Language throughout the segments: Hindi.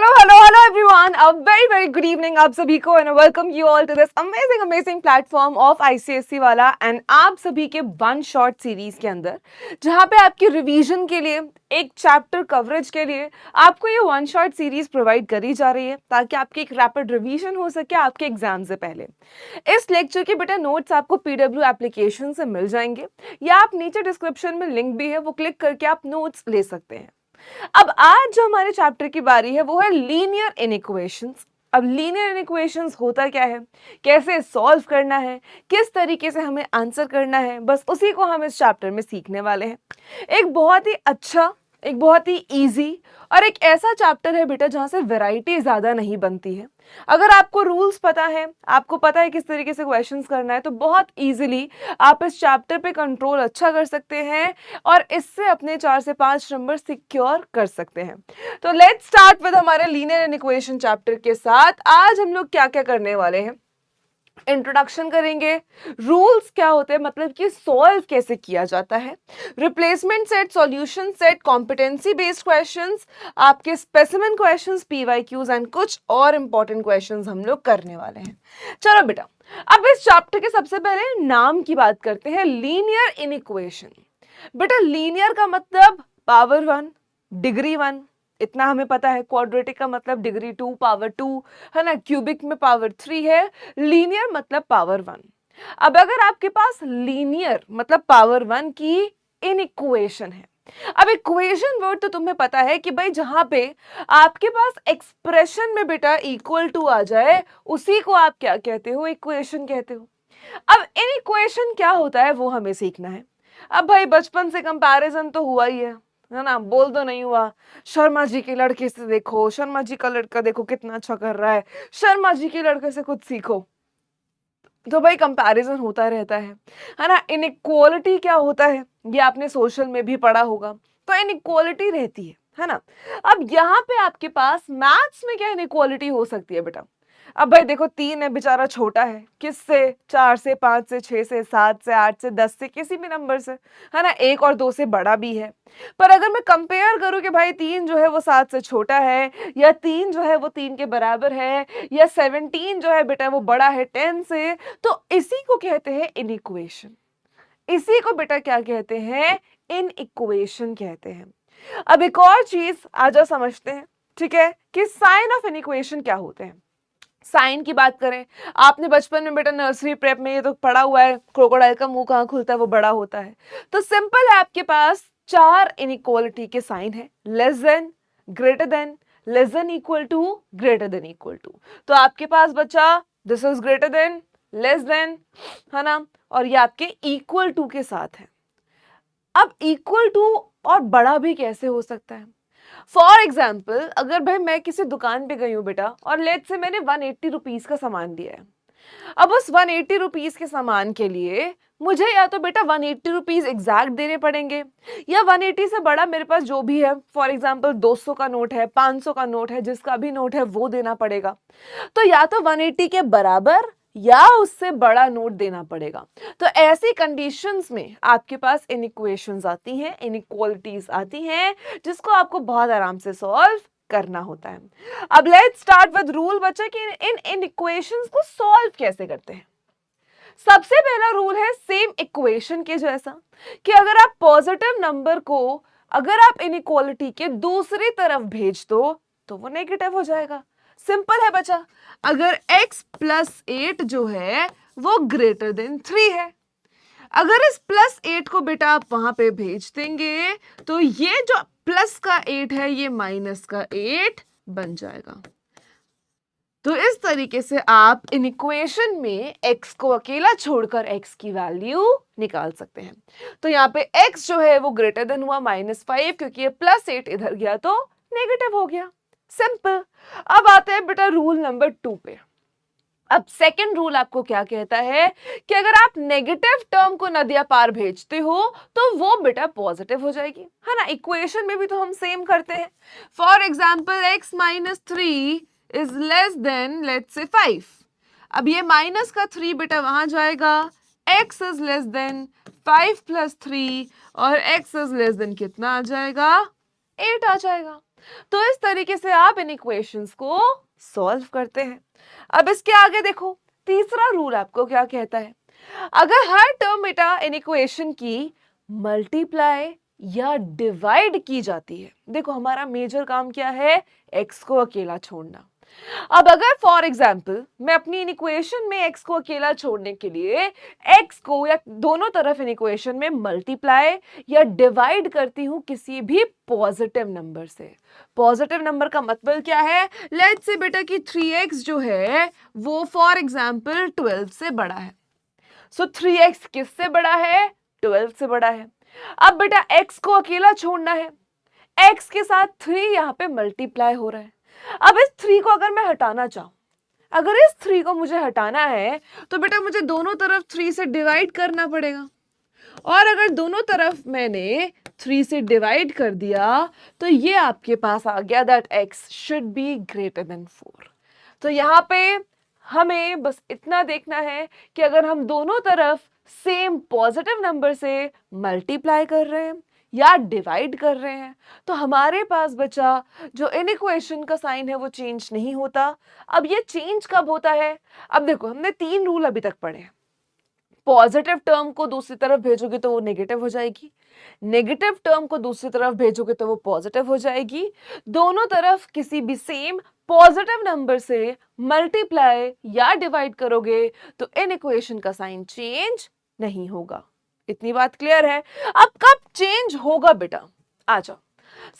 Hello hello hello everyone, a very very good evening आप सभी को and welcome you all to this amazing amazing platform of ICSE वाला एंड आप सभी के वन शॉट सीरीज के अंदर जहां पे आपकी रिवीजन के लिए एक चैप्टर कवरेज के लिए आपको ये वन शॉट सीरीज प्रोवाइड करी जा रही है ताकि आपकी एक रैपिड रिवीजन हो सके आपके एग्जाम से पहले। इस लेक्चर के बेटा नोट्स आपको पीडब्ल्यू एप्लीकेशन से मिल जाएंगे या आप नीचे डिस्क्रिप्शन में लिंक भी है वो क्लिक करके आप नोट्स ले सकते हैं। अब आज जो हमारे चैप्टर की बारी है वो है लीनियर इनइक्वेशंस। अब लीनियर इनइक्वेशंस होता क्या है, कैसे सॉल्व करना है, किस तरीके से हमें आंसर करना है, बस उसी को हम इस चैप्टर में सीखने वाले हैं। एक बहुत ही अच्छा, एक बहुत ही इजी और एक ऐसा चैप्टर है बेटा जहां से वैरायटी ज्यादा नहीं बनती है। अगर आपको रूल्स पता है, आपको पता है किस तरीके से क्वेश्चंस करना है, तो बहुत इजीली आप इस चैप्टर पे कंट्रोल अच्छा कर सकते हैं और इससे अपने 4 से 5 नंबर सिक्योर कर सकते हैं। तो लेट्स स्टार्ट विद हमारे लीनियर इनइक्वेशन चैप्टर के साथ। आज हम लोग क्या क्या करने वाले हैं, इंट्रोडक्शन करेंगे, रूल्स क्या होते हैं, मतलब कि सॉल्व कैसे किया जाता है, replacement set, solution set, competency based questions, आपके स्पेसिमेन क्वेश्चंस, पीवाईक्यूज एंड कुछ और इंपॉर्टेंट क्वेश्चंस हम लोग करने वाले हैं। चलो बेटा, अब इस चैप्टर के सबसे पहले नाम की बात करते हैं, लीनियर इनइक्वेशन। बेटा लीनियर का मतलब पावर 1, डिग्री 1, इतना हमें पता है। क्वाड्रेटिक का मतलब डिग्री 2, पावर 2 है ना, क्यूबिक में पावर 3 है, लीनियर मतलब पावर 1। अब अगर आपके पास लीनियर मतलब पावर 1 की इनइक्वेशन है, अब इक्वेशन वर्ड तो तुम्हें पता है कि भाई जहां पे आपके पास एक्सप्रेशन में बेटा इक्वल टू आ जाए उसी को आप क्या कहते हो, इक्वेशन कहते हो। अब इनइक्वेशन क्या होता है वो हमें सीखना है। अब भाई बचपन से कंपैरिजन तो हुआ ही है ना, बोल तो नहीं हुआ। शर्मा जी के लड़के से देखो, शर्मा जी का लड़का देखो कितना अच्छा कर रहा है, शर्मा जी के लड़के से कुछ सीखो। तो भाई कंपैरिजन होता रहता है ना। इनइक्वालिटी क्या होता है ये आपने सोशल में भी पढ़ा होगा। तो इनइक्वालिटी रहती है ना। अब यहाँ पे आपके पास मैथ्स में क्या इनइक्वालिटी हो सकती है बेटा। अब भाई देखो 3 है, बेचारा छोटा है किससे, 4 से, 5 से, 6 से, 7 से, 8 से, 10 से, किसी भी नंबर से, है ना। 1 और 2 से बड़ा भी है। पर अगर मैं कंपेयर करूं कि भाई 3 जो है वो 7 से छोटा है, या 3 जो है वो 3 के बराबर है, या 17 जो है बेटा वो बड़ा है 10 से, तो इसी को कहते हैं इनइक्वेशन। इसी को बेटा क्या कहते हैं, इनइक्वेशन कहते हैं। अब एक और चीज आ जाओ समझते हैं, ठीक है, कि साइन ऑफ इनइक्वेशन क्या होते हैं। साइन की बात करें, आपने बचपन में बेटा नर्सरी प्रेप में ये तो पढ़ा हुआ है, क्रोकोडाइल का मुंह कहां खुलता है, वो बड़ा होता है। तो सिंपल है, आपके पास 4 इनइक्वालिटी के साइन है, less than, greater than, less than equal to, greater than equal to. तो आपके पास बचा this is greater than, less than, है ना, और ये आपके इक्वल टू के साथ है। अब इक्वल टू और बड़ा भी कैसे हो सकता है। फॉर एग्जाम्पल, अगर भाई मैं किसी दुकान पे गई हूँ बेटा और लेट से मैंने 180 रुपीज का सामान लिया है। अब उस 180 रुपीज के सामान के लिए मुझे या तो बेटा 180 रुपीज एग्जैक्ट देने पड़ेंगे, या 180 से बड़ा मेरे पास जो भी है, फॉर एग्जाम्पल 200 का नोट है, 500 का नोट है, जिसका भी नोट है वो देना पड़ेगा। तो या तो 180 के बराबर या उससे बड़ा नोट देना पड़ेगा। तो ऐसी कंडीशंस में आपके पास इनइक्वेशंस आती हैं, इनइक्वालिटीज आती हैं, जिसको आपको बहुत आराम से सॉल्व करना होता है। अब लेट्स स्टार्ट विद रूल बच्चा कि इन इनइक्वेशंस को सॉल्व कैसे करते हैं। सबसे पहला रूल है सेम इक्वेशन के जैसा, कि अगर आप पॉजिटिव नंबर को अगर आप इनइक्वालिटी के दूसरी तरफ भेज दो तो वो नेगेटिव हो जाएगा। सिंपल है बच्चा, अगर x प्लस 8 जो है वो ग्रेटर देन 3 है, अगर इस प्लस 8 को बेटा आप वहां पे भेज देंगे तो ये जो प्लस का 8 है ये माइनस का 8 बन जाएगा। तो इस तरीके से आप इन इक्वेशन में x को अकेला छोड़कर x की वैल्यू निकाल सकते हैं। तो यहाँ पे x जो है वो ग्रेटर देन हुआ -5, क्योंकि ये +8 इधर गया तो नेगेटिव हो गया। सिंपल। अब आते हैं बेटा रूल नंबर 2 पे। अब सेकंड रूल आपको क्या कहता है कि अगर आप नेगेटिव टर्म को नदिया पार भेजते हो तो वो बेटा पॉजिटिव हो जाएगी, है ना। इक्वेशन में भी तो हम सेम करते हैं। For example x -3 is less than let's say 5। अब ये माइनस का 3 बेटा वहां जाएगा, x इज लेस देन 5 + 3 और x इज लेस देन कितना आ जाएगा, 8 आ जाएगा। तो इस तरीके से आप इन इक्वेशंस को सॉल्व करते हैं। अब इसके आगे देखो, तीसरा रूल आपको क्या कहता है, अगर हर टर्म बेटा इन इक्वेशन की मल्टीप्लाई या डिवाइड की जाती है, देखो हमारा मेजर काम क्या है, एक्स को अकेला छोड़ना। अब अगर फॉर एग्जाम्पल मैं अपनी इन इक्वेशन में x को अकेला छोड़ने के लिए x को या दोनों तरफ इन इक्वेशन में मल्टीप्लाई या डिवाइड करती हूं किसी भी पॉजिटिव नंबर से। पॉजिटिव नंबर का मतलब क्या है, लेट्स से बेटा कि 3x जो है वो फॉर एग्जाम्पल 12 से बड़ा है। सो 3x किससे बड़ा है, 12 से बड़ा है। अब बेटा x को अकेला छोड़ना है, x के साथ 3 यहां पे मल्टीप्लाई हो रहा है। अब इस 3 को अगर मैं हटाना चाहूं, अगर इस 3 को मुझे हटाना है तो बेटा मुझे दोनों तरफ 3 से डिवाइड करना पड़ेगा, और अगर दोनों तरफ मैंने 3 से डिवाइड कर दिया तो ये आपके पास आ गया that x should be greater than 4। तो यहाँ पे हमें बस इतना देखना है कि अगर हम दोनों तरफ सेम पॉजिटिव नंबर से मल्टीप्लाई कर रहे हैं या डिवाइड कर रहे हैं तो हमारे पास बचा जो इन इक्वेशन का साइन है वो चेंज नहीं होता। अब ये चेंज कब होता है, अब देखो हमने 3 रूल अभी तक पढ़े हैं। पॉजिटिव टर्म को दूसरी तरफ भेजोगे तो वो नेगेटिव हो जाएगी, नेगेटिव टर्म को दूसरी तरफ भेजोगे तो वो पॉजिटिव हो जाएगी, दोनों तरफ किसी भी सेम पॉजिटिव नंबर से मल्टीप्लाई या डिवाइड करोगे तो इन इक्वेशन का साइन चेंज नहीं होगा। इतनी बात क्लियर है। अब कब चेंज होगा बेटा, आ जाओ।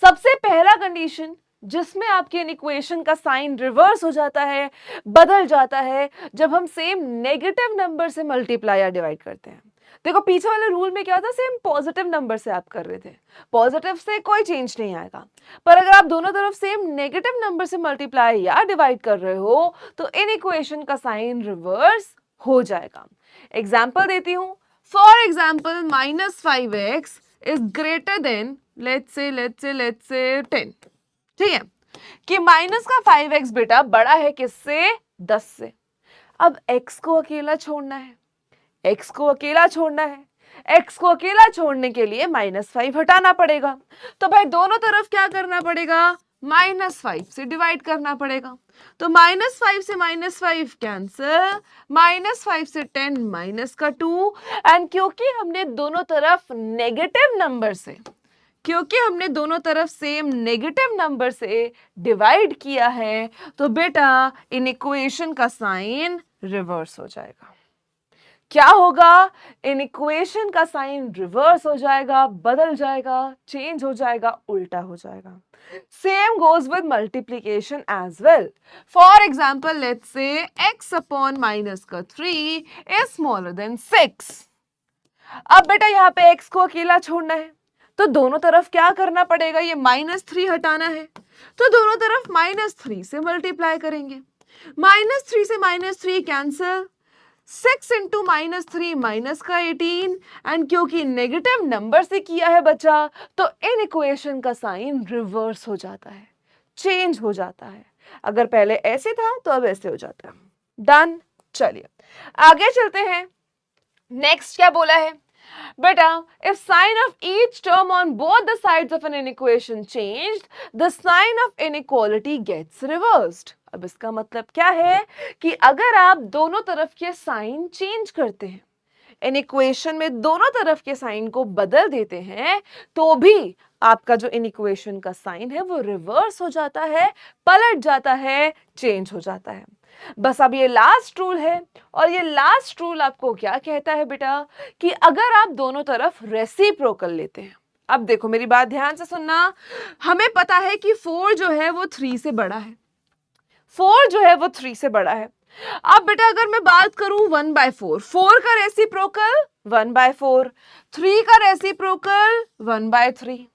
सबसे पहला कंडीशन जिसमें आपके इन इक्वेशन का साइन रिवर्स हो जाता है, बदल जाता है, जब हम सेम नेगेटिव नंबर से मल्टीप्लाई या डिवाइड करते हैं। देखो पीछे वाले रूल में क्या था, सेम पॉजिटिव नंबर से आप कर रहे थे, पॉजिटिव से कोई चेंज नहीं आएगा, पर अगर आप दोनों तरफ सेम नेगेटिव नंबर से मल्टीप्लाई या डिवाइड कर रहे हो तो इन इक्वेशन का साइन रिवर्स हो जाएगा। एग्जाम्पल देती हूं, for example -5x is greater then let's say 10। ठीक है कि माइनस का 5x बेटा बड़ा है किससे, 10 से। अब x को अकेला छोड़ना है, x को अकेला छोड़ना है, x को अकेला छोड़ने के लिए -5 हटाना पड़ेगा। तो भाई दोनों तरफ क्या करना पड़ेगा, -5 से डिवाइड करना पड़ेगा। तो -5 से -5 कैंसिल, -5 से 10 माइनस का 2, एंड क्योंकि हमने दोनों तरफ नेगेटिव नंबर से, क्योंकि हमने दोनों तरफ सेम नेगेटिव नंबर से डिवाइड किया है तो बेटा इन इक्वेशन का साइन रिवर्स हो जाएगा। क्या होगा, इन इक्वेशन का साइन रिवर्स हो जाएगा, बदल जाएगा, चेंज हो जाएगा, उल्टा हो जाएगा। Same goes with multiplication as well. For example let's say x upon -3 is smaller than 6। अब बेटा यहाँ पे x को अकेला छोड़ना है तो दोनों तरफ क्या करना पड़ेगा, ये -3 हटाना है तो दोनों तरफ -3 से मल्टीप्लाई करेंगे। -3 से -3 कैंसिल, 6 इंटू -3 माइनस का 18, एंड क्योंकि नेगेटिव नंबर से किया है बच्चा तो इन इक्वेशन का साइन रिवर्स हो जाता है, चेंज हो जाता है। अगर पहले ऐसे था तो अब ऐसे हो जाता है। डन। चलिए आगे चलते हैं। नेक्स्ट क्या बोला है बेटा, if sign of each term on both the sides of an inequation changed, the sign of inequality gets reversed। अब इसका मतलब क्या है कि अगर आप दोनों तरफ के साइन चेंज करते हैं, इन इक्वेशन में दोनों तरफ के साइन को बदल देते हैं तो भी आपका जो इन इक्वेशन का साइन है वो रिवर्स हो जाता है, पलट जाता है, चेंज हो जाता है। बस अब ये लास्ट रूल है, और ये लास्ट रूल आपको क्या कहता है बेटा कि अगर आप दोनों तरफ रेसिप्रोकल लेते हैं। अब देखो मेरी बात ध्यान से सुनना, हमें पता है कि 4 जो है वो 3 से बड़ा है, 4 जो है वो 3 से बड़ा है। अब बेटा अगर मैं बात करूं 1/4, 4 का रेसिप्रोकल 1/4, 3 का रेसिप्रोकल 1/3,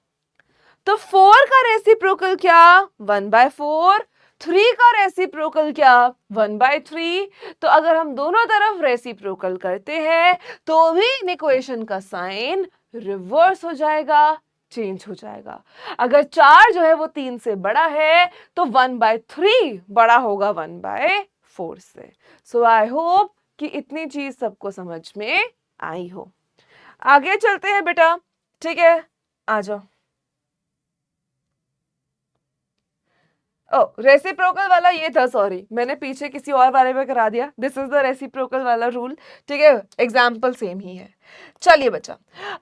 तो 4 का रेसिप्रोकल क्या 1/4, 3 का रेसिप्रोकल क्या 1/3। तो अगर हम दोनों तरफ रेसिप्रोकल करते हैं तो भी इन इक्वेशन का साइन रिवर्स हो जाएगा, चेंज हो जाएगा। अगर 4 जो है वो 3 से बड़ा है तो 1/3 बड़ा होगा 1/4 से। सो आई होप कि इतनी चीज सबको समझ में आई हो। आगे चलते हैं बेटा, ठीक है, आ जाओ। रेसिप्रोकल वाला ये था, सॉरी मैंने पीछे किसी और वाले में करा दिया। दिस इज द रेसिप्रोकल वाला रूल, ठीक है, एग्जाम्पल सेम ही है। चलिए बच्चा,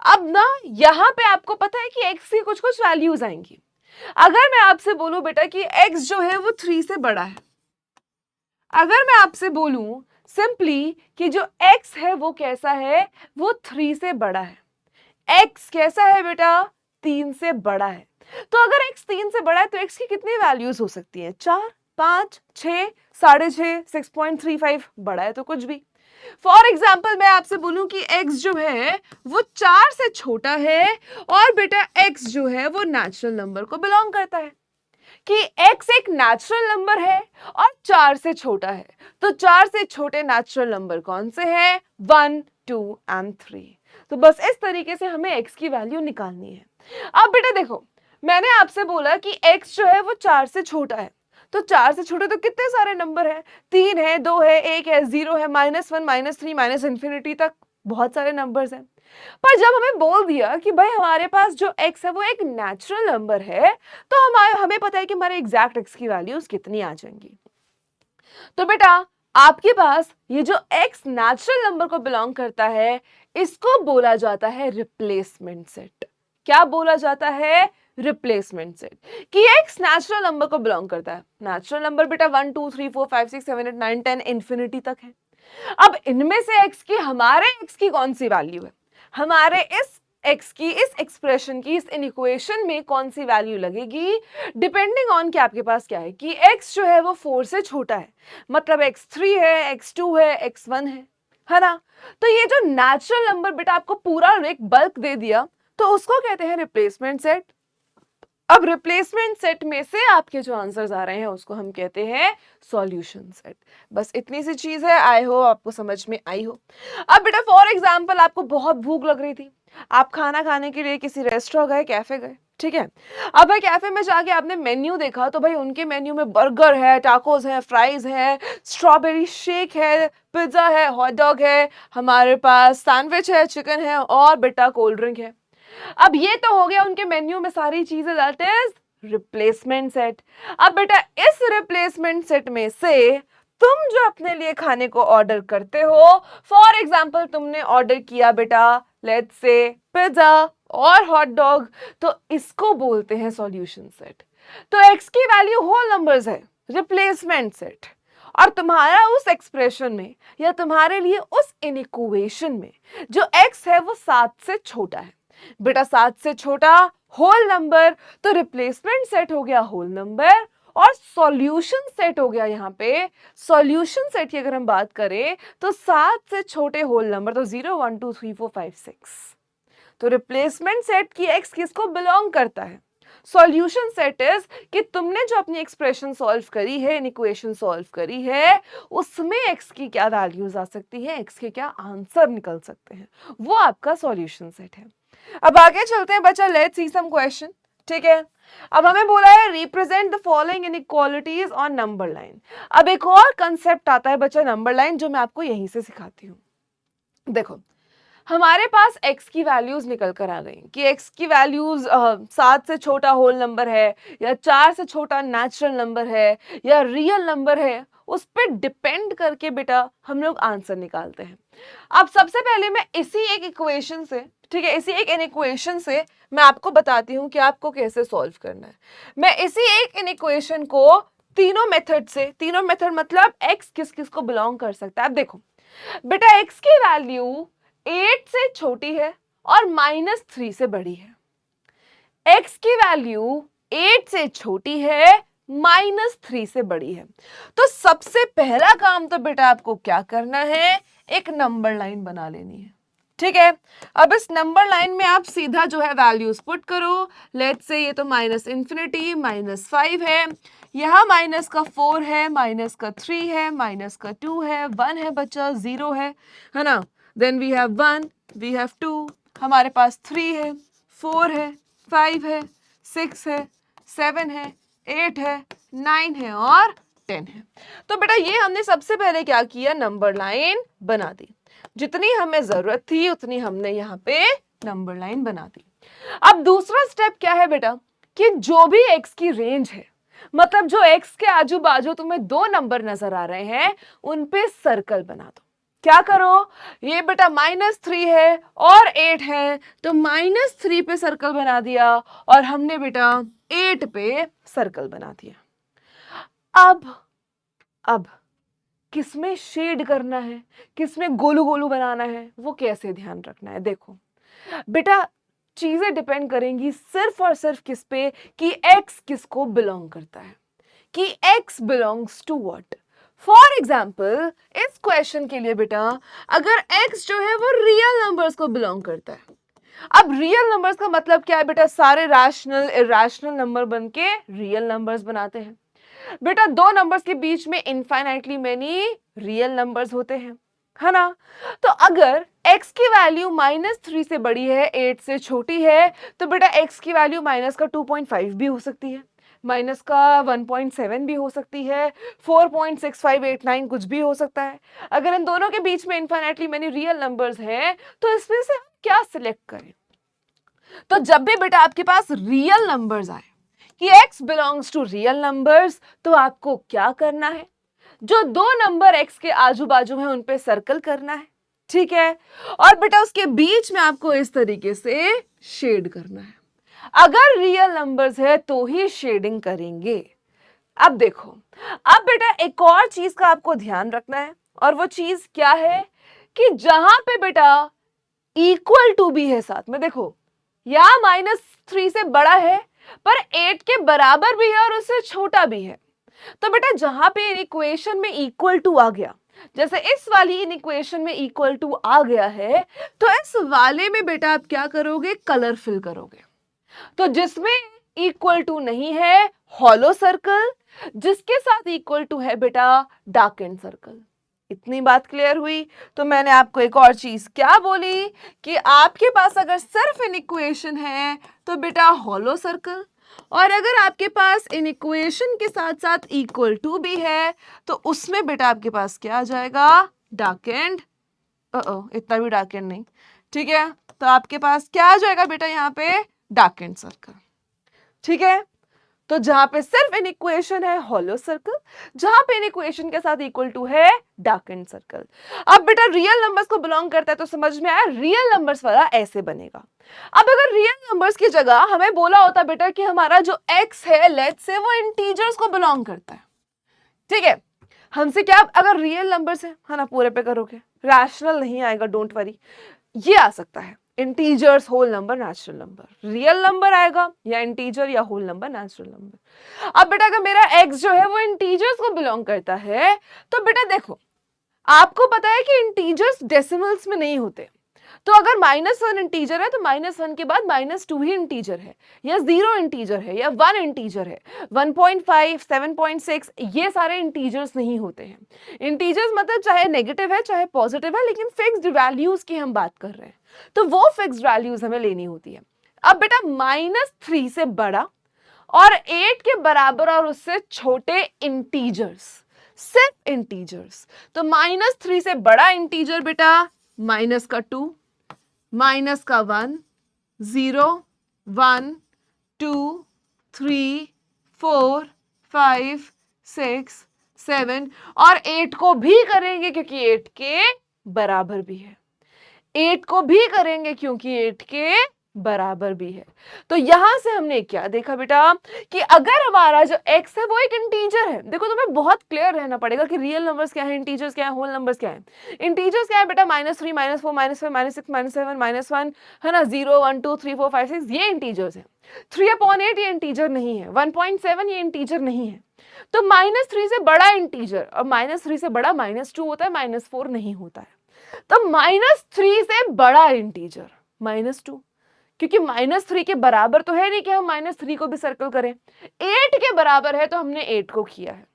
अब ना यहाँ पे आपको पता है कि x की कुछ कुछ वैल्यूज आएंगी। अगर मैं आपसे बोलूं बेटा कि x जो है वो 3 से बड़ा है, अगर मैं आपसे बोलूं सिंपली कि जो x है वो कैसा है, वो 3 से बड़ा है। x कैसा है बेटा, 3 से बड़ा है। तो अगर x 3 से बड़ा है तो x की कितनी वैल्यूज हो सकती हैं, 4, 5, 6, 6.5, 6.35, बड़ा है तो कुछ भी। फॉर एग्जाम्पल मैं आपसे बोलूं कि x जो है वो 4 से छोटा है और बेटा x जो है वो नेचुरल नंबर को बिलोंग करता है, कि x एक नेचुरल नंबर है और 4 से छोटा है, तो 4 से छोटे नेचुरल नंबर कौन से हैं, 1, 2 एंड 3। तो बस इस तरीके से हमें x की वैल्यू निकालनी है। अब बेटा देखो, मैंने आपसे बोला कि x जो है वो 4 से छोटा है, तो 4 से छोटे तो कितने सारे नंबर हैं, 3 है, 2 है, 1 है, 0 है, -1, -3, माइनस इंफिनिटी तक बहुत सारे नंबर्स हैं। पर जब हमें बोल दिया कि भाई हमारे पास जो x है वो एक नेचुरल नंबर है, तो हमें पता है कि हमारे एग्जैक्ट x की वैल्यूज कितनी आ जाएंगी। तो बेटा आपके पास ये जो x नेचुरल नंबर को बिलोंग करता है, इसको बोला जाता है रिप्लेसमेंट सेट। क्या बोला जाता है, रिप्लेसमेंट सेट, कि x नेचुरल नंबर को बिलोंग करता है। नेचुरल नंबर बेटा 1, 2, 3, 4, 5, 6, 7, 8, 9, 10 इंफिनिटी तक है। अब इनमें से x की, हमारे x की कौन सी वैल्यू है, हमारे इस x की, इस एक्सप्रेशन की, इस इक्वेशन में कौन सी वैल्यू लगेगी, डिपेंडिंग ऑन कि आपके पास क्या है, कि x जो है वो 4 से छोटा है, मतलब x3 है, x2 है, x1 है ना। तो ये जो नेचुरल नंबर बेटा आपको पूरा एक बल्क दे दिया, तो उसको कहते हैं रिप्लेसमेंट सेट। अब रिप्लेसमेंट सेट में से आपके जो आंसर्स आ रहे हैं उसको हम कहते हैं सॉल्यूशन सेट। बस इतनी सी चीज है, आई हो आपको समझ में आई हो। अब बेटा फॉर एग्जांपल आपको बहुत भूख लग रही थी, आप खाना खाने के लिए किसी रेस्टोरेंट गए, कैफे गए, ठीक है। अब भाई कैफे में जाके आपने मेन्यू देखा, तो भाई उनके मेन्यू में बर्गर है, टाकोस है, फ्राइज है, स्ट्रॉबेरी शेक है, पिज्जा है, हॉट डॉग है, हमारे पास सैंडविच है, चिकन है और बेटा कोल्ड ड्रिंक है। अब ये तो हो गया उनके मेन्यू में सारी चीजें, दैट इज रिप्लेसमेंट सेट। अब बेटा इस रिप्लेसमेंट सेट में से तुम जो अपने लिए खाने को ऑर्डर करते हो, फॉर एग्जाम्पल तुमने ऑर्डर किया बेटा लेट्स से पिज्जा और हॉट डॉग, तो इसको बोलते हैं सॉल्यूशन सेट। तो x की वैल्यू होल नंबर्स है, रिप्लेसमेंट सेट, और तुम्हारा उस एक्सप्रेशन में या तुम्हारे लिए उस इक्वेशन में जो x है वो 7 से छोटा है। बेटा 7 से छोटा होल नंबर, तो रिप्लेसमेंट सेट हो गया होल नंबर और सॉल्यूशन सेट हो गया। यहाँ पे सॉल्यूशन सेट की अगर हम बात करें तो 7 से छोटे होल नंबर, तो 0, 1, 2, 3, 4, 5, 6। तो रिप्लेसमेंट सेट की x किसको बिलोंग करता है, सॉल्यूशन सेट इज कि तुमने जो अपनी एक्सप्रेशन सॉल्व करी है, इक्वेशन सॉल्व करी है, उसमें x की क्या वैल्यूज आ सकती है, x के क्या आंसर निकल सकते हैं, वो आपका सॉल्यूशन सेट है। अब आगे चलते हैं बच्चा, लेट्स सी सम क्वेश्चन, ठीक है। अब हमें बोला है represent the following inequalities on number line. अब एक और कंसेप्ट आता है बच्चा नंबर लाइन, जो मैं आपको यहीं से सिखाती हूँ। देखो हमारे पास x की वैल्यूज निकल कर आ गई कि x की वैल्यूज 7 से छोटा होल नंबर है या 4 से छोटा नेचुरल नंबर है या रियल नंबर है, उस पर डिपेंड करके बेटा हम लोग आंसर निकालते हैं। अब सबसे पहले मैं इसी एक इक्वेशन से, ठीक है, इसी एक इक्वेशन से मैं आपको बताती हूँ कि आपको कैसे सॉल्व करना है। मैं इसी एक इक्वेशन को तीनों मेथड से, तीनों मेथड मतलब x किस किस को बिलोंग कर सकता है। अब देखो बेटा x की वैल्यू 8 से छोटी है और -3 से बड़ी है। x की वैल्यू 8 से छोटी है, -3 से बड़ी है। तो सबसे पहला काम तो बेटा आपको क्या करना है, एक नंबर लाइन बना लेनी है, ठीक है। अब इस नंबर लाइन में आप सीधा जो है वैल्यूज पुट करो। लेट्स से ये तो -इंफिनिटी, -5 है, यहाँ माइनस का 4 है, माइनस का 3 है, माइनस का 2 है, 1 है बच्चा, 0 है ना। Then we have 1, we have 2, हमारे पास 3 है, 4 है, 5 है, 6 है, 7 है, 8 है, 9 है और 10 है। तो बेटा ये हमने सबसे पहले क्या किया, नंबर लाइन बना दी। जितनी हमें जरूरत थी उतनी हमने यहाँ पे नंबर लाइन बना दी। अब दूसरा स्टेप क्या है बेटा, कि जो भी x की रेंज है मतलब जो x के आजू बाजू तुम्हें दो नंबर नजर आ रहे हैं उन पे सर्कल बना दो। क्या करो, ये बेटा -3 है और 8 है, तो -3 पे सर्कल बना दिया और हमने बेटा 8 पे सर्कल बना दिया। अब किसमें शेड करना है, किसमें गोलू गोलू बनाना है, वो कैसे ध्यान रखना है। देखो बेटा, चीजें डिपेंड करेंगी सिर्फ और सिर्फ किस पे, कि x किसको बिलोंग करता है, कि x belongs to what. For example इस क्वेश्चन के लिए बेटा, अगर x जो है वो रियल नंबर्स को बिलोंग करता है। अब रियल नंबर्स का मतलब क्या है बेटा, सारे रैशनल इरैशनल नंबर बनके रियल नंबर्स बनाते हैं। बेटा दो नंबर्स के बीच में इनफाइनाइटली मेनी रियल नंबर्स होते हैं, है ना। तो अगर x की वैल्यू -3 से बड़ी है, 8 से छोटी है, तो बेटा x की वैल्यू माइनस का 2.5 भी हो सकती है, माइनस का 1.7 भी हो सकती है, 4.6589 कुछ भी हो सकता है। अगर इन दोनों के बीच में इनफाइनाइटली मेनी रियल नंबर्स हैं, तो इसमें से हम क्या सिलेक्ट करें। तो जब भी बेटा आपके पास रियल नंबर्स आए कि x belongs to real numbers, तो आपको क्या करना है, जो दो नंबर x के आजू बाजू हैं उन पे सर्कल करना है, ठीक है। और बेटा उसके बीच में आपको इस तरीके से शेड करना है। अगर रियल नंबर्स है तो ही शेडिंग करेंगे। अब देखो, अब बेटा एक और चीज का आपको ध्यान रखना है, और वो चीज क्या है कि जहां पे बेटा इक्वल टू भी है साथ में, देखो या -3 से बड़ा है पर 8 के बराबर भी है और उससे छोटा भी है, तो बेटा जहां पे इन इक्वेशन में इक्वल टू आ गया, जैसे इस वाली इन इक्वेशन में इक्वल टू आ गया है, तो इस वाले में बेटा आप क्या करोगे, कलर फिल करोगे। तो जिसमें इक्वल टू नहीं है हॉलो सर्कल, जिसके साथ इक्वल टू है बेटा डार्क एंड सर्कल। इतनी बात क्लियर हुई। तो मैंने आपको एक और चीज क्या बोली कि आपके पास अगर सिर्फ इन इक्वेशन है तो बेटा हॉलो सर्कल, और अगर आपके पास इन इक्वेशन के साथ साथ इक्वल टू भी है तो उसमें बेटा आपके पास क्या आ जाएगा, डार्क एंड, इतना भी डार्क एंड नहीं, ठीक है। तो आपके पास क्या आ जाएगा बेटा यहाँ पे, डार्क एंड सर्कल, ठीक है। तो जहां पे सिर्फ इन इक्वेशन है हॉलो सर्कल, जहां पे इन इक्वेशन के साथ इक्वल टू है डार्क एंड सर्कल। अब बेटा रियल नंबर्स को बिलोंग करता है तो समझ में आया, रियल नंबर्स वाला ऐसे बनेगा। अब अगर रियल नंबर्स की जगह हमें बोला होता बेटा कि हमारा जो x है लेट्स से वो इंटीजर्स को बिलोंग करता है, ठीक है। हमसे क्या, अगर रियल नंबर्स है ना, पूरे पे करोगे, रैशनल नहीं आएगा, डोंट वरी, ये आ सकता है integers, whole number, natural number, real number आएगा या इंटीजर या होल नंबर, नेचुरल नंबर। अब बेटा अगर मेरा x जो है वो इंटीजर्स को बिलोंग करता है, तो बेटा देखो आपको पता है कि इंटीजर्स डेसिमल्स में नहीं होते, तो अगर -1 इंटीजर है तो -1 के बाद -2 ही इंटीजर है, या 0 इंटीजर है, या 1 इंटीजर है, 1.5 7.6 ये सारे इंटीजर्स नहीं होते हैं। इंटीजर्स मतलब चाहे नेगेटिव है चाहे पॉजिटिव है, लेकिन फिक्स्ड वैल्यूज की हम बात कर रहे हैं, तो वो फिक्स्ड वैल्यूज हमें लेनी होती है। अब बेटा -3 से बड़ा और 8 के बराबर और उससे छोटे इंटीजर्स, सिर्फ इंटीजर्स, तो -3 से बड़ा इंटीजर बेटा -2, -1, 0, 1, 2, 3, 4, 5, 6, 7 और 8 को भी करेंगे क्योंकि 8 के बराबर भी है, 8 को भी करेंगे क्योंकि 8 के बराबर भी है। तो यहां से हमने क्या देखा बेटा कि अगर हमारा जो x है वो एक इंटीजर है, देखो तुम्हें बहुत क्लियर रहना पड़ेगा कि रियल नंबर्स क्या है, इंटीजर्स क्या है, होल नंबर्स क्या है। इंटीजर्स क्या है बेटा, -3, -4, -5, -6, -7, -1 है ना, 0, 1, 2, 3, 4, 5, 6 ये इंटीजर्स है। 3/8 ये इंटीजर नहीं है, 1.7 ये इंटीजर नहीं है। तो -3 से बड़ा इंटीजर, और -3 से बड़ा -2 होता है, -4 नहीं होता है। तो -3 से बड़ा इंटीजर -2, क्योंकि -3 के बराबर तो है नहीं कि हम -3 को भी सर्कल करें, 8 के बराबर है तो हमने 8 को किया है।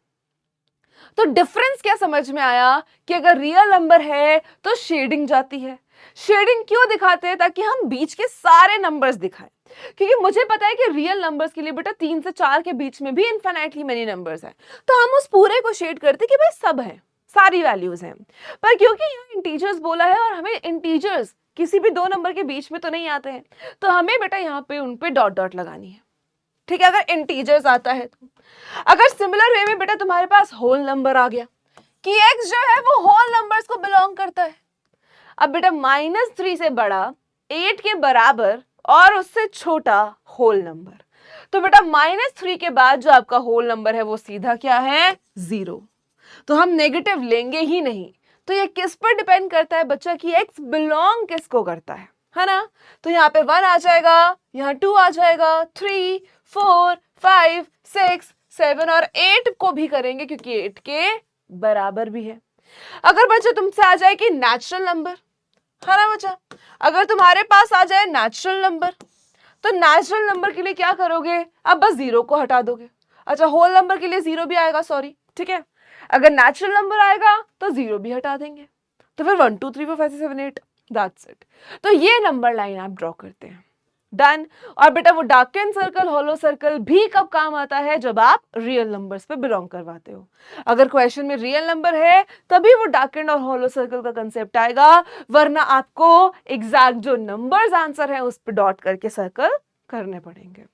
तो डिफरेंस क्या समझ में आया कि अगर रियल नंबर है तो शेडिंग जाती है। शेडिंग क्यों दिखाते हैं, ताकि हम बीच के सारे नंबर्स दिखाएं, क्योंकि मुझे पता है कि रियल नंबर्स के लिए बेटा 3 से 4 के बीच में भी इनफिनिटली मेनी नंबर्स हैं, तो हम उस पूरे को शेड करते कि भाई सब है, सारी वैल्यूज हैं। पर क्योंकि यहाँ इंटीजर्स बोला है और हमें इंटीजर्स किसी भी दो नंबर के बीच में तो नहीं आते हैं, तो हमें बेटा यहाँ पे उन पे डॉट डॉट लगानी है, ठीक है, अगर इंटीजर्स आता है तो। अगर सिमिलर वे में बेटा तुम्हारे पास होल नंबर आ गया कि x जो है वो होल नंबर्स को बिलोंग करता है। अब बेटा -3 से बड़ा, 8 के बराबर और उससे छोटा होल नंबर, तो बेटा -3 के बाद जो आपका होल नंबर है वो सीधा क्या है, 0। तो हम नेगेटिव लेंगे ही नहीं। तो ये किस पर डिपेंड करता है बच्चा कि x बिलोंग किसको करता है ना। तो यहाँ पे 1 आ जाएगा, यहाँ 2 आ जाएगा, 3, 4, 5, 6, 7 और 8 को भी करेंगे क्योंकि 8 के बराबर भी है। अगर बच्चा तुमसे आ जाए कि नेचुरल नंबर, है ना बच्चा, अगर तुम्हारे पास आ जाए नेचुरल नंबर, तो नेचुरल नंबर के लिए क्या करोगे, अब बस 0 को हटा दोगे। अच्छा, होल नंबर के लिए 0 भी आएगा, सॉरी, ठीक है। अगर नेचुरल नंबर आएगा तो 0 भी हटा देंगे, तो फिर 1 2 3 4 5 6 7 8, दैट्स इट। तो ये नंबर लाइन आप ड्रॉ करते हैं, डन। और बेटा वो डार्केन सर्कल, होलो सर्कल भी कब काम आता है, जब आप रियल नंबर्स पे बिलोंग करवाते हो। अगर क्वेश्चन में रियल नंबर है तभी वो डार्केन और होलो सर्कल का कंसेप्ट आएगा, वरना आपको एग्जैक्ट जो नंबर्स आंसर है उस पर डॉट करके सर्कल करने पड़ेंगे।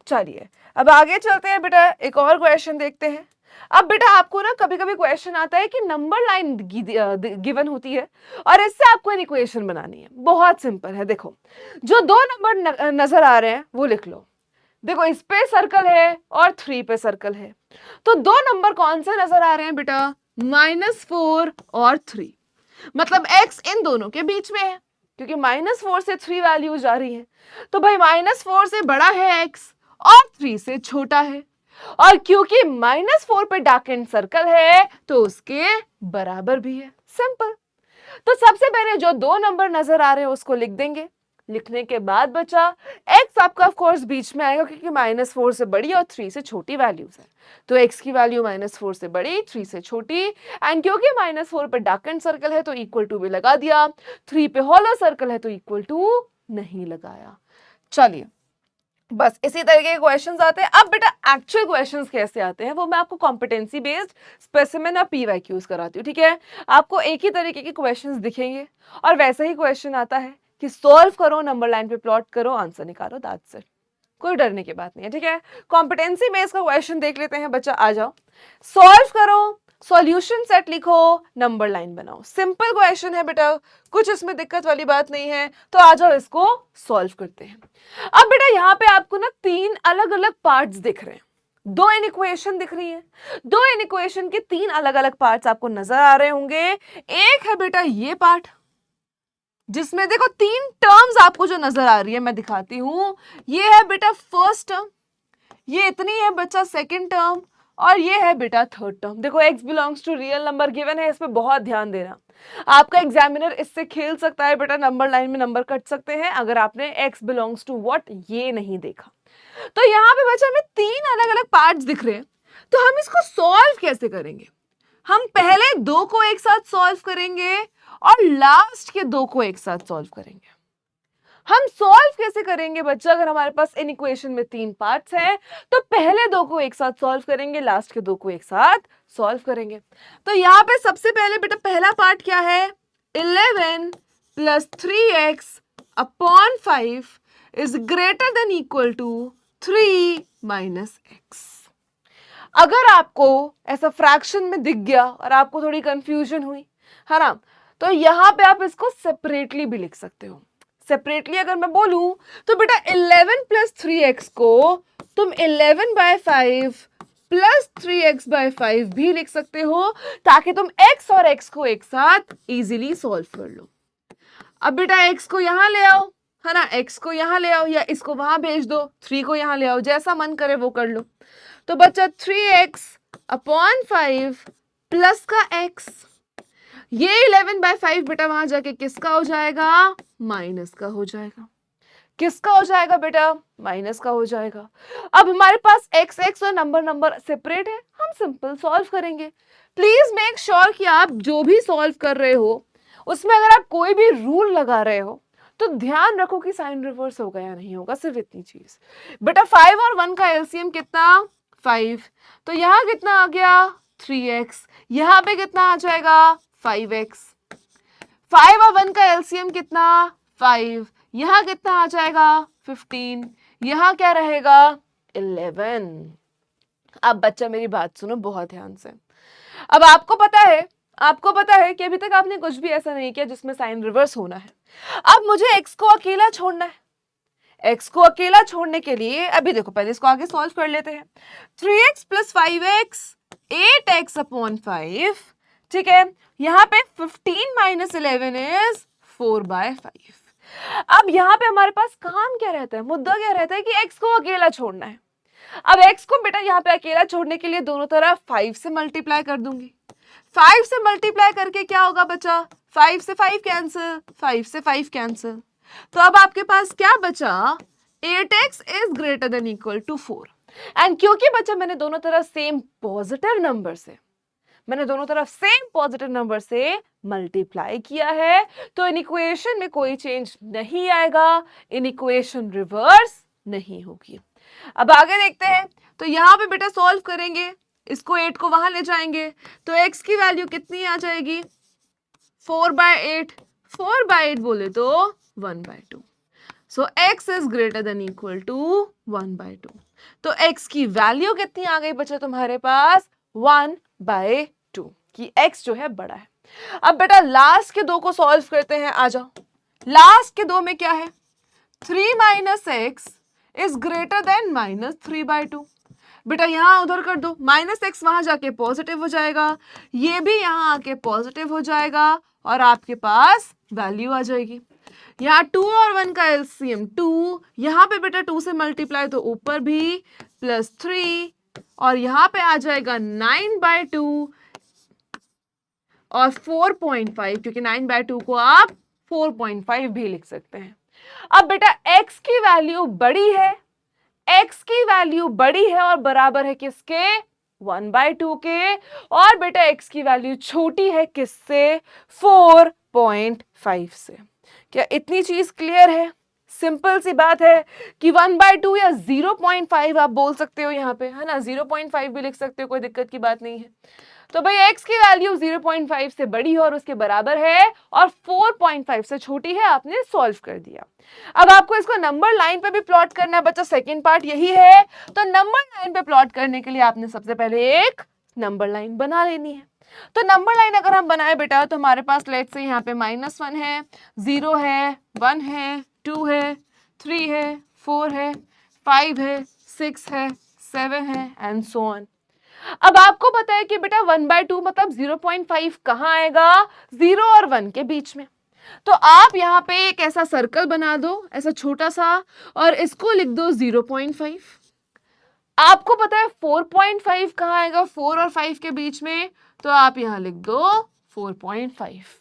चलिए अब आगे चलते हैं बेटा, एक और क्वेश्चन देखते हैं। अब बेटा आपको ना कभी कभी क्वेश्चन आता है कि नंबर लाइन गिवन होती है और इससे आपको एक इक्वेशन बनानी है। बहुत सिंपल है, देखो जो दो नंबर नजर आ रहे हैं वो लिख लो। देखो इस पे सर्कल है और 3 पे सर्कल है, तो दो नंबर कौन से नजर आ रहे हैं बेटा, -4 और 3। मतलब x इन दोनों के बीच में है क्योंकि -4 से 3 वैल्यू जा रही है। तो भाई -4 से बड़ा है x और 3 से छोटा है, और क्योंकि -4 पे डार्क एंड सर्कल है तो उसके बराबर भी है। सिंपल। तो सबसे पहले जो दो नंबर नजर आ रहे हैं उसको लिख देंगे। लिखने के बाद बचा x आपका ऑफ कोर्स बीच में आएगा क्योंकि -4 से बड़ी और 3 से छोटी वैल्यूज है, तो x की वैल्यू -4 से बड़ी 3 से छोटी, एंड क्योंकि -4 पे डार्क एंड सर्कल है तो इक्वल टू भी लगा दिया, 3 पे होलो सर्कल है तो इक्वल टू नहीं लगाया। चलिए बस इसी तरीके के क्वेश्चंस आते हैं। अब बेटा एक्चुअल क्वेश्चंस कैसे आते हैं वो मैं आपको कॉम्पिटेंसी बेस्ड स्पेसिमेन और पीवाईक्यूज कराती हूँ, ठीक है। आपको एक ही तरीके के क्वेश्चंस दिखेंगे और वैसा ही क्वेश्चन आता है कि सॉल्व करो, नंबर लाइन पे प्लॉट करो, आंसर निकालो, दैट्स इट। कोई डरने की बात नहीं है, ठीक है। कॉम्पिटेंसी बेस्ड का क्वेश्चन देख लेते हैं बच्चा, आ जाओ। सॉल्व करो, सॉल्यूशन सेट लिखो, नंबर लाइन बनाओ। सिंपल क्वेश्चन है बेटा, कुछ इसमें दिक्कत वाली बात नहीं है, तो आ जाओ इसको सॉल्व करते हैं। अब बेटा यहाँ पे आपको ना 3 अलग अलग पार्ट्स दिख रहे हैं, 2 इक्वेशन दिख रही है, 2 इक्वेशन के 3 अलग अलग पार्ट्स आपको नजर आ रहे होंगे। एक है बेटा ये पार्ट जिसमें देखो 3 टर्म्स आपको जो नजर आ रही है, मैं दिखाती हूं। ये है बेटा फर्स्ट टर्म, ये इतनी है बच्चा सेकंड टर्म, और ये है बेटा थर्ड टर्म। देखो x belongs to real number given है, इस पे बहुत ध्यान देना। आपका एग्जामिनर इससे खेल सकता है बेटा, नंबर लाइन में नंबर कट सकते हैं अगर आपने x बिलोंग्स टू व्हाट ये नहीं देखा। तो यहाँ पे बच्चा हमें 3 अलग अलग पार्ट्स दिख रहे हैं, तो हम इसको सॉल्व कैसे करेंगे। हम पहले 2 को एक साथ सॉल्व करेंगे और लास्ट के 2 को एक साथ सॉल्व करेंगे। हम सॉल्व कैसे करेंगे बच्चा, अगर हमारे पास इन इक्वेशन में 3 पार्ट्स हैं तो पहले 2 को एक साथ सॉल्व करेंगे, लास्ट के 2 को एक साथ सॉल्व करेंगे। तो यहाँ पे सबसे पहले बेटा पहला पार्ट क्या है, 11 + 3x upon 5 is greater than equal to 3 - x। अगर आपको ऐसा फ्रैक्शन में दिख गया और आपको थोड़ी कंफ्यूजन हुई, है ना, तो यहां पे आप इसको सेपरेटली भी लिख सकते हो। सेपरेटली अगर मैं बोलूं तो बेटा 11 + 3x को तुम 11/5 + 3x/5 भी लिख सकते हो, ताकि तुम x और x को एक साथ इजीली सॉल्व कर लो। अब बेटा x को यहां ले आओ, है ना, x को यहां ले आओ या इसको वहां भेज दो, 3 को यहां ले आओ, जैसा मन करे वो कर लो। तो बच्चा 3x अपॉन 5 प्लस का x, ये 11/5 बेटा वहां जाके किसका हो जाएगा, माइनस का हो जाएगा। किसका हो जाएगा बेटा, माइनस का हो जाएगा। अब हमारे पास x x और नंबर सेपरेट है, हम सिंपल सॉल्व करेंगे। प्लीज मेक श्योर कि आप जो भी सॉल्व कर रहे हो उसमें अगर आप कोई भी रूल लगा रहे हो तो ध्यान रखो कि साइन रिवर्स होगा या नहीं होगा, सिर्फ इतनी चीज। बेटा 5 और 1 का एलसीएम कितना, 5, तो यहां कितना आ गया 3x, यहां पे कितना आ जाएगा 5x। 5 और 1 का एलसीएम कितना 5, यहां कितना आ जाएगा 15, यहां क्या रहेगा 11। अब बच्चा मेरी बात सुनो बहुत ध्यान से। अब आपको पता है कि अभी तक आपने कुछ भी ऐसा नहीं किया जिसमें साइन रिवर्स होना है। अब मुझे x को अकेला छोड़ना है। x को अकेला छोड़ने के लिए अभी देखो, पहले इसको आगे सॉल्व कर लेते हैं। 3x + 5x 8x अपॉन 5, ठीक है। यहाँ पे 15 - 11 इज 4/5। अब यहाँ पे हमारे पास काम क्या रहता है, मुद्दा क्या रहता है कि x को अकेला छोड़ना है। अब x को बेटा यहाँ पे अकेला छोड़ने के लिए दोनों तरफ 5 से मल्टीप्लाई कर दूंगी। 5 से मल्टीप्लाई करके क्या होगा बच्चा, 5 से 5 कैंसिल, 5 से 5 कैंसिल। तो अब आपके पास क्या बचा, 8x is greater than equal to 4। And क्योंकि बच्चा मैंने दोनों तरफ सेम पॉजिटिव नंबर से मल्टीप्लाई किया है, तो इन इक्वेशन में कोई चेंज नहीं आएगा, इन इक्वेशन रिवर्स नहीं होगी। अब आगे देखते हैं। तो यहां पे बेटा सॉल्व करेंगे, इसको 8 को वहां ले जाएंगे, तो x की वैल्यू कितनी आ जाएगी, 4/8। 4/8 बोले तो 1/2। So x is greater than equal to 1/2। तो x की वैल्यू कितनी आ गई बच्चा तुम्हारे पास, 1/2, कि x जो है बड़ा है। अब बेटा लास्ट के दो को सॉल्व करते हैं, आ जाओ। लास्ट के दो में क्या है, 3 - x इज ग्रेटर देन -3/2। बेटा यहां उधर कर दो, -x वहां जाके पॉजिटिव हो जाएगा, ये भी यहां आके पॉजिटिव हो जाएगा, और आपके पास वैल्यू आ जाएगी। यहाँ 2 और 1 का एलसीएम 2, यहाँ पे बेटा 2 से मल्टीप्लाई तो ऊपर भी +3, और यहाँ पे आ जाएगा 9/2 और 4.5, क्योंकि 9/2 को आप 4.5 भी लिख सकते हैं। अब बेटा x की वैल्यू बड़ी है और बराबर है किसके, 1/2 के, और बेटा x की वैल्यू छोटी है किससे, 4.5 से। क्या इतनी चीज क्लियर है? सिंपल सी बात है कि 1/2 या 0.5 आप बोल सकते हो यहाँ पे, है ना, 0.5 भी लिख सकते हो, कोई दिक्कत की बात नहीं है। तो भाई x की वैल्यू 0.5 से बड़ी है और उसके बराबर है, और 4.5 से छोटी है, आपने सॉल्व कर दिया। अब आपको इसको नंबर लाइन पे भी प्लॉट करना है बच्चा, सेकंड पार्ट यही है। तो नंबर लाइन पे प्लॉट करने के लिए आपने सबसे पहले एक नंबर लाइन बना लेनी है। तो नंबर लाइन अगर हम बनाए बेटा, तो हमारे पास लेट्स से यहाँ पे -1 है, 0 है, 1 है, 2 है, 3 है, 4 है, 5 है, 6 है, 7 है, एंड सो ऑन। अब आपको पता है कि बेटा 1/2 मतलब 0.5 कहां आएगा, 0 और 1 के बीच में। तो आप यहाँ पे एक ऐसा सर्कल बना दो, ऐसा छोटा सा, और इसको लिख दो 0.5। आपको पता है 4.5 कहां आएगा, 4 और 5 के बीच में, तो आप यहां लिख दो 4.5।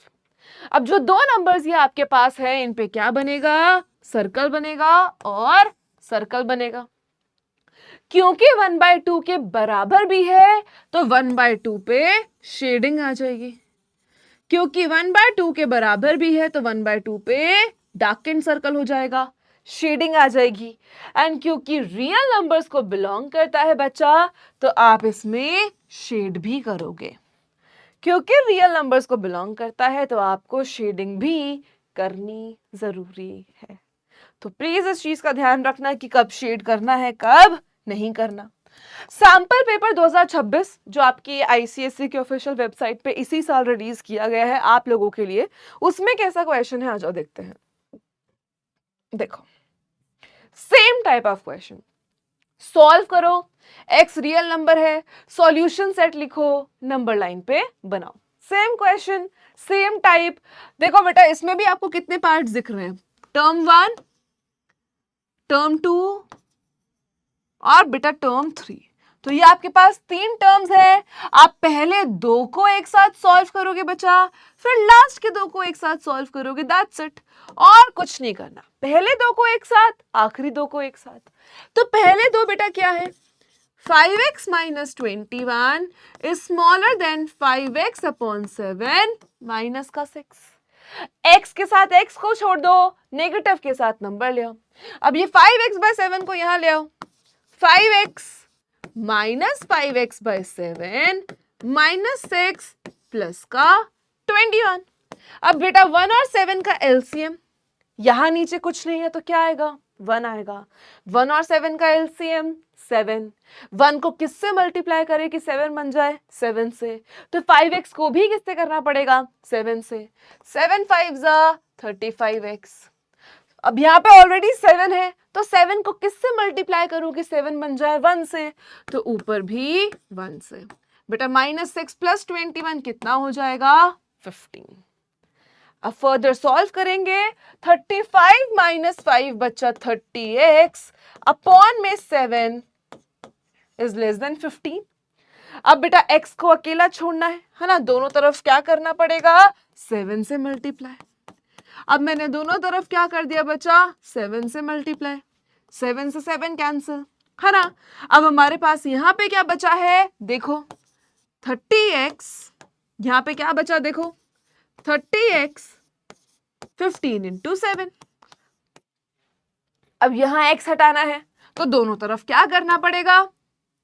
अब जो दो नंबर्स ये आपके पास है, इन पे क्या बनेगा, सर्कल बनेगा और सर्कल बनेगा। क्योंकि 1/2 के बराबर भी है, तो 1/2 पे शेडिंग आ जाएगी। क्योंकि 1/2 के बराबर भी है, तो 1/2 पे डार्क एंड सर्कल हो जाएगा, शेडिंग आ जाएगी। एंड क्योंकि रियल नंबर्स को बिलोंग करता है बच्चा, तो आप इसमें शेड भी करोगे। क्योंकि रियल नंबर्स को बिलोंग करता है, तो आपको शेडिंग भी करनी जरूरी है। तो प्लीज इस चीज का ध्यान रखना कि कब शेड करना है, कब नहीं करना। सैंपल पेपर 2026 जो आपकी आईसीएसई की ऑफिशियल वेबसाइट पे इसी साल रिलीज किया गया है आप लोगों के लिए, उसमें कैसा क्वेश्चन है, आ जाओ देखते हैं। देखो, same type of question, solve करो, x रियल नंबर है, सॉल्यूशन सेट लिखो, नंबर लाइन पे बनाओ। Same question, same type. देखो बेटा इसमें भी आपको कितने पार्ट्स दिख रहे हैं, टर्म 1, टर्म 2 और बेटा टर्म 3। तो ये आपके पास 3 टर्म्स है। आप पहले दो को एक साथ सॉल्व करोगे बच्चा, फिर लास्ट के दो को एक साथ सॉल्व करोगे, दैट्स इट, और कुछ नहीं करना। पहले दो को एक साथ, आखिरी दो को एक साथ। तो पहले दो बेटा क्या है, 5x - 21 is smaller than 5x upon 7 minus का 6। x के साथ x को छोड़ दो, नेगेटिव के साथ नंबर ले आओ। अब ये 5x/7 को यहां ले आओ, 5x - 5x/7 -6 प्लस का 21। अब बेटा 1 और 7 का एलसीएम, यहां नीचे कुछ नहीं है तो क्या आएगा, 1 आएगा। 1 और 7 का एलसीएम 7। 1 को किससे मल्टीप्लाई करें कि 7 बन जाए? 7 से। तो 5x को भी किससे करना पड़ेगा? 7 से। 7 5 जा 35x। अब यहाँ पे ऑलरेडी 7 है, तो 7 को किससे मल्टीप्लाई करूं कि 7 बन जाए? 1 से। तो ऊपर भी 1 से। बेटा -6 + 21 कितना हो जाएगा? 15। अब फर्दर सॉल्व करेंगे। 35 - 5 बच्चा 30x अपॉन में 7 इज लेस देन 15। अब बेटा x को अकेला छोड़ना है ना? दोनों तरफ क्या करना पड़ेगा? 7 से मल्टीप्लाई। अब मैंने दोनों तरफ क्या कर दिया बच्चा? 7 से मल्टीप्लाई। 7 से 7 कैंसिल, है ना? अब हमारे पास यहाँ पे क्या बचा है? देखो 30x, यहाँ पे क्या बचा? देखो 30x 15 × 7। अब यहां x हटाना है तो दोनों तरफ क्या करना पड़ेगा?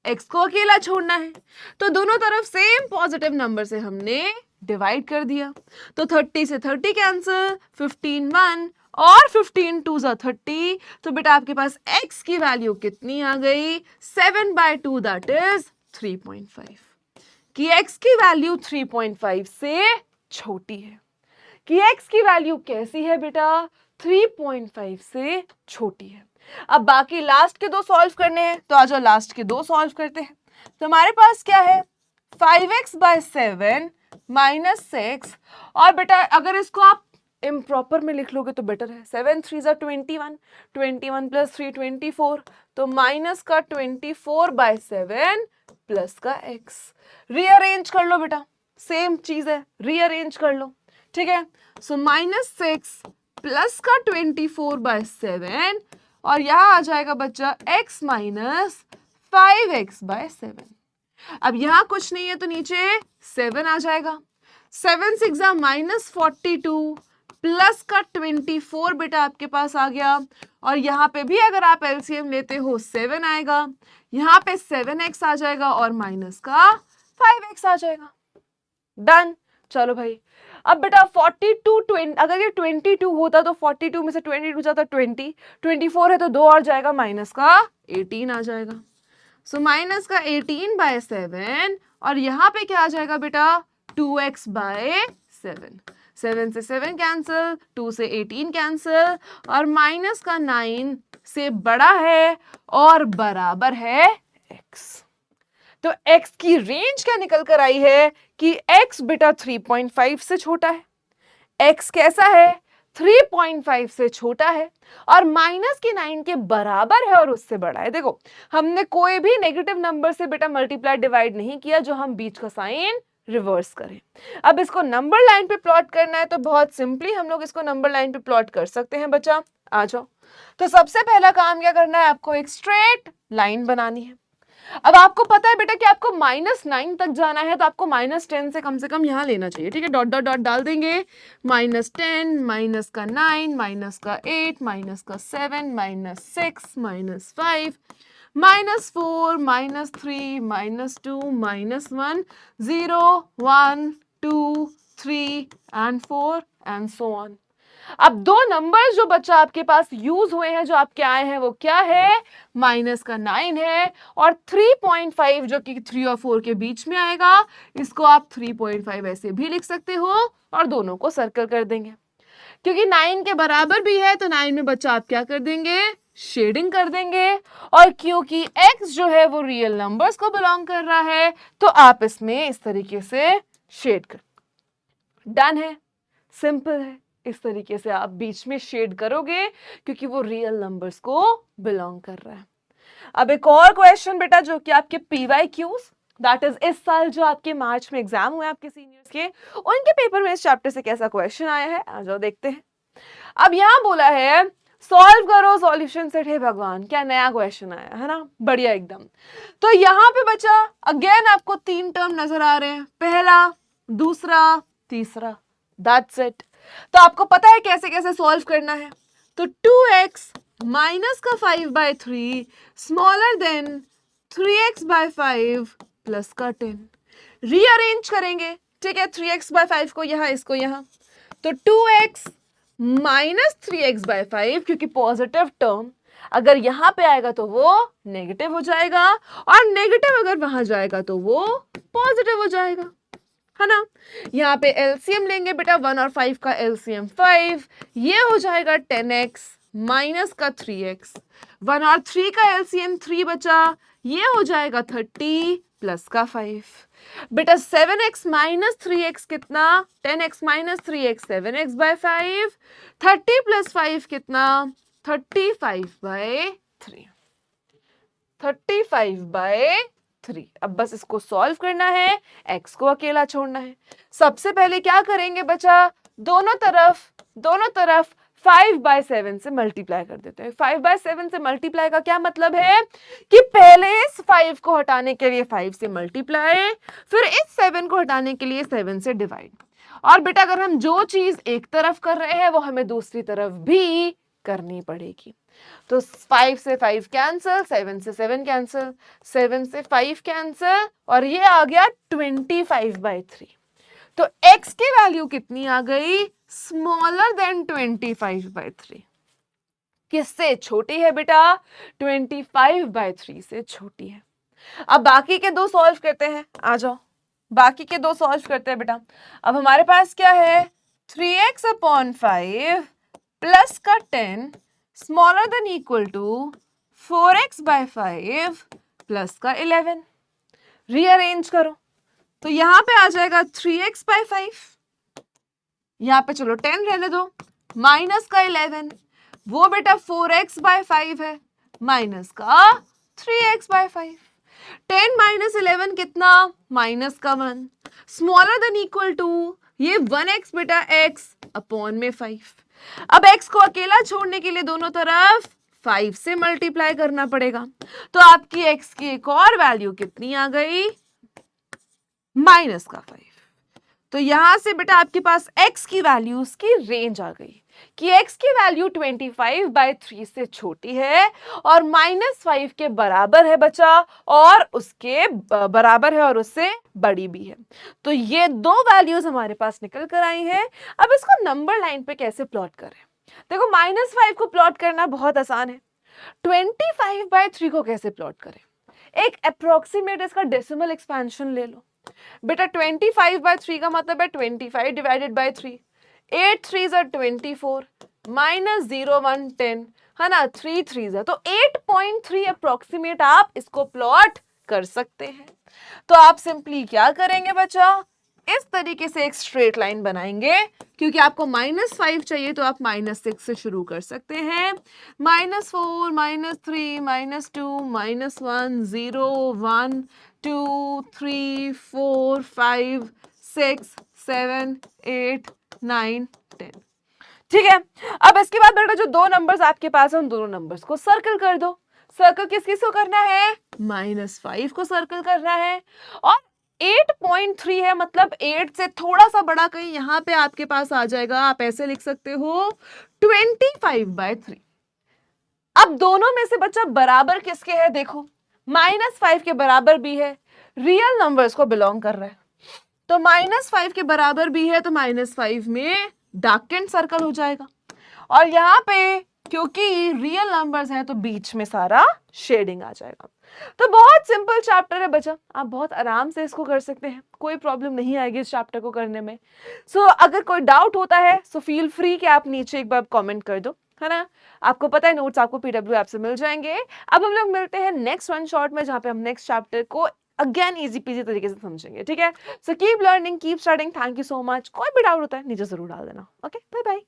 x को अकेला छोड़ना है, तो दोनों तरफ सेम पॉजिटिव नंबर से हमने डिवाइड कर दिया। तो 30 से 30 कैंसिल, 15 1 और 15 2 जा 30। तो बेटा आपके पास x की वैल्यू कितनी आ गई? 7/2 दैट इज 3.5। कि x की वैल्यू 3.5 से छोटी है। कि x की वैल्यू कैसी है बेटा? 3.5 से छोटी है। अब बाकी लास्ट के दो सॉल्व करने हैं, तो आ जाओ लास्ट के दो सॉल्व करते हैं। तो हमारे पास क्या है? 5x/7 - 6। और बेटा अगर इसको आप इम्प्रॉपर में लिख लोगे तो बेटर है। 7 3 जा 21, 21 + 3 24, तो माइनस का 24/7 प्लस का x। रीअरेंज कर लो बेटा, सेम चीज है, रीअरेंज कर लो, ठीक है? सो -6 प्लस का 24/7 और यहां आ जाएगा बच्चा x - 5x/7। अब यहां कुछ नहीं है तो नीचे 7 आ जाएगा। 7 6 जा -42 प्लस का 24 बेटा आपके पास आ गया। और यहां पे भी अगर आप एलसीएम लेते हो 7 आएगा, यहां पे 7x आ जाएगा और माइनस का 5x आ जाएगा। डन। चलो भाई, अब बेटा 42 अगर ये 22 होता तो 42 में से 22 जाता 20, 24 है तो 2 और जाएगा, माइनस का 18 आ जाएगा। सो माइनस का 18/7 और यहाँ पे क्या आ जाएगा बेटा? 2x/7। 7 से 7 कैंसिल, 2 से 18 कैंसिल और माइनस का 9 से बड़ा है और बराबर है x। तो x की रेंज क्या निकल कर आई है कि x बेटा 3.5 से छोटा है। x कैसा है? 3.5 से छोटा है और माइनस की 9 के बराबर है और उससे बड़ा है। देखो हमने कोई भी नेगेटिव नंबर से बेटा मल्टीप्लाई डिवाइड नहीं किया जो हम बीच का साइन रिवर्स करें। अब इसको नंबर लाइन पे प्लॉट करना है तो बहुत सिंपली हम लोग इसको नंबर लाइन पे प्लॉट कर सकते हैं बच्चा। आ जाओ। तो सबसे पहला काम क्या करना है? आपको एक स्ट्रेट लाइन बनानी है। अब आपको पता है बेटा कि आपको -9 तक जाना है तो आपको -10 से कम यहां लेना चाहिए, ठीक है? डॉट डॉट डॉट डाल देंगे। -10 माइनस का 9 माइनस का 8 माइनस का 7 -6 -5 -4 -3 -2 -1 0 1 2 3 and 4 and so on। अब दो नंबर्स जो बच्चा आपके पास यूज हुए हैं, जो आपके आए हैं, वो क्या है? माइनस का 9 है और 3.5 जो कि 3 और 4 के बीच में आएगा। इसको आप 3.5 ऐसे भी लिख सकते हो और दोनों को सर्कल कर देंगे। क्योंकि 9 के बराबर भी है तो 9 में बच्चा आप क्या कर देंगे? शेडिंग कर देंगे। और क्योंकि x जो है वो रियल नंबर्स को बिलोंग कर रहा है तो आप इसमें इस तरीके से शेड कर। डन है, सिंपल है। इस तरीके से आप बीच में शेड करोगे क्योंकि वो रियल नंबर्स को बिलोंग कर रहा है। अब एक और क्वेश्चन बेटा जो कि आपके PYQs दैट इज इस साल जो आपके मार्च में एग्जाम हुए आपके सीनियर्स के, उनके पेपर में इस चैप्टर से कैसा क्वेश्चन आया है, आ जाओ देखते हैं। अब यहां बोला है सॉल्व करो सॉल्यूशन सेट। हे भगवान, क्या नया क्वेश्चन आया है ना, बढ़िया एकदम। तो यहां पे बच्चा अगेन आपको 3 टर्म नजर आ रहे हैं, पहला, दूसरा, तीसरा, दैट्स इट। तो आपको पता है कैसे कैसे सॉल्व करना है। तो 2x माइनस का 5/3 स्मॉलर देन 3x/5 प्लस का 10 रीअरेंज करेंगे, ठीक है? 3x/5 को यहां, इसको यहां। तो 2x माइनस 3x/5 क्योंकि पॉजिटिव टर्म। अगर यहाँ पे आएगा तो वो नेगेटिव हो जाएगा, और नेगेटिव अगर वहां जाएगा तो वो पॉजिटिव हो जाएगा, है ना। यहाँ पे एलसीएम लेंगे बेटा, 1 और 5 का एलसीएम 5, ये हो जाएगा 10x माइनस का 3x। 1 और 3 का एलसीएम 3 बचा, ये हो जाएगा 30 प्लस का 5। बेटा 7x माइनस 3x कितना, 10x minus 3x 7x bye 5, 30 plus 5 कितना, 35 बाय 3, 35 बाय 3। अब बस इसको सॉल्व करना है, x को अकेला छोड़ना है। सबसे पहले क्या करेंगे बच्चा, दोनों तरफ 5/7 से मल्टीप्लाई कर देते हैं। 5/7 से मल्टीप्लाई का क्या मतलब है कि पहले इस 5 को हटाने के लिए 5 से मल्टीप्लाई, फिर इस 7 को हटाने के लिए 7 से डिवाइड। और बेटा अगर हम जो चीज एक तरफ कर रहे हैं वो हमें दूसरी तरफ भी करनी पड़ेगी। तो 5 से 5 कैंसिल, 7 से 7 कैंसिल, 7 से 5 कैंसिल, और ये आ गया 25/3। तो x की वैल्यू कितनी आ गई, स्मॉलर देन 25/3। किससे छोटी है बेटा, 25/3 से छोटी है। अब बाकी के दो सॉल्व करते हैं, आ जाओ बाकी के दो सॉल्व करते हैं बेटा। अब हमारे पास क्या है, 3x/5 प्लस का 10 smaller than equal to 4x/5 plus का 11। रीअरेंज करो तो यहां पे आ जाएगा 3x/5, यहां पे चलो 10 रहने दो, माइनस का 11, वो बेटा 4x/5 है, माइनस का 3x/5। 10 माइनस 11 कितना, माइनस का 1, स्मॉलर देन इक्वल टू ये 1x बेटा x अपॉन में 5। अब x को अकेला छोड़ने के लिए दोनों तरफ 5 से मल्टीप्लाई करना पड़ेगा। तो आपकी x की एक और वैल्यू कितनी आ गई, माइनस का 5। तो यहां से बेटा आपके पास x की वैल्यूज की रेंज आ गई कि x की वैल्यू 25/3 से छोटी है और -5 के बराबर है बचा, और उसके बराबर है और उससे बड़ी भी है। तो ये दो वैल्यूज हमारे पास निकल कर आई हैं। अब इसको नंबर लाइन पे कैसे प्लॉट करें, देखो -5 को प्लॉट करना बहुत आसान है, 25/3 को कैसे प्लॉट करें, एक अप्रोक्सीमेट इसका डेसिमल एक्सपेंशन ले लो बेटा। 25/3 का मतलब है 25 divided by 3, 8 3s are 24 minus 0 1 10, है ना, 3 3s are, तो 8.3 अप्रोक्सीमेट आप इसको प्लॉट कर सकते हैं। तो आप सिंपली क्या करेंगे बच्चा, इस तरीके से एक स्ट्रेट लाइन बनाएंगे, क्योंकि आपको -5 चाहिए तो आप -6 से शुरू कर सकते हैं, -4 -3 -2 -1 0 1 2 3 4 5 6 7 8 9 10। ठीक है, अब इसके बाद बेटा जो दो नंबर्स आपके पास है उन दोनों नंबर्स को सर्कल कर दो। सर्कल किस किस को करना है, -5 को सर्कल करना है, और 8.3 है मतलब 8 से थोड़ा सा बड़ा कहीं यहां पे आपके पास आ जाएगा, आप ऐसे लिख सकते हो 25/3। अब दोनों में से बच्चा बराबर किसके है, देखो -5 के बराबर भी है, रियल नंबर्स को बिलोंग कर रहा है, तो -5 के बराबर भी है, तो -5 में डार्केंड सर्कल हो जाएगा, और यहाँ पे क्योंकि रियल नंबर्स हैं तो बीच में सारा शेडिंग आ जाएगा। तो बहुत सिंपल चैप्टर है बच्चा, आप बहुत आराम से इसको कर सकते हैं, कोई प्रॉब्लम नहीं आएगी इस चैप्टर को करने में। अगर कोई डाउट होता है सो फील फ्री कि आप नीचे एक बार कमेंट कर दो, है ना। आपको पता है नोट्स आपको PW ऐप से मिल जाएंगे। अब हम लोग मिलते हैं नेक्स्ट वन शॉट में, जहां पे हम नेक्स्ट चैप्टर को अगेन इजी पीजी तरीके से समझेंगे, ठीक है। So keep learning, keep studying, thank you so much. कोई भी डाउट होता है नीचे जरूर डाल देना। Okay, bye bye.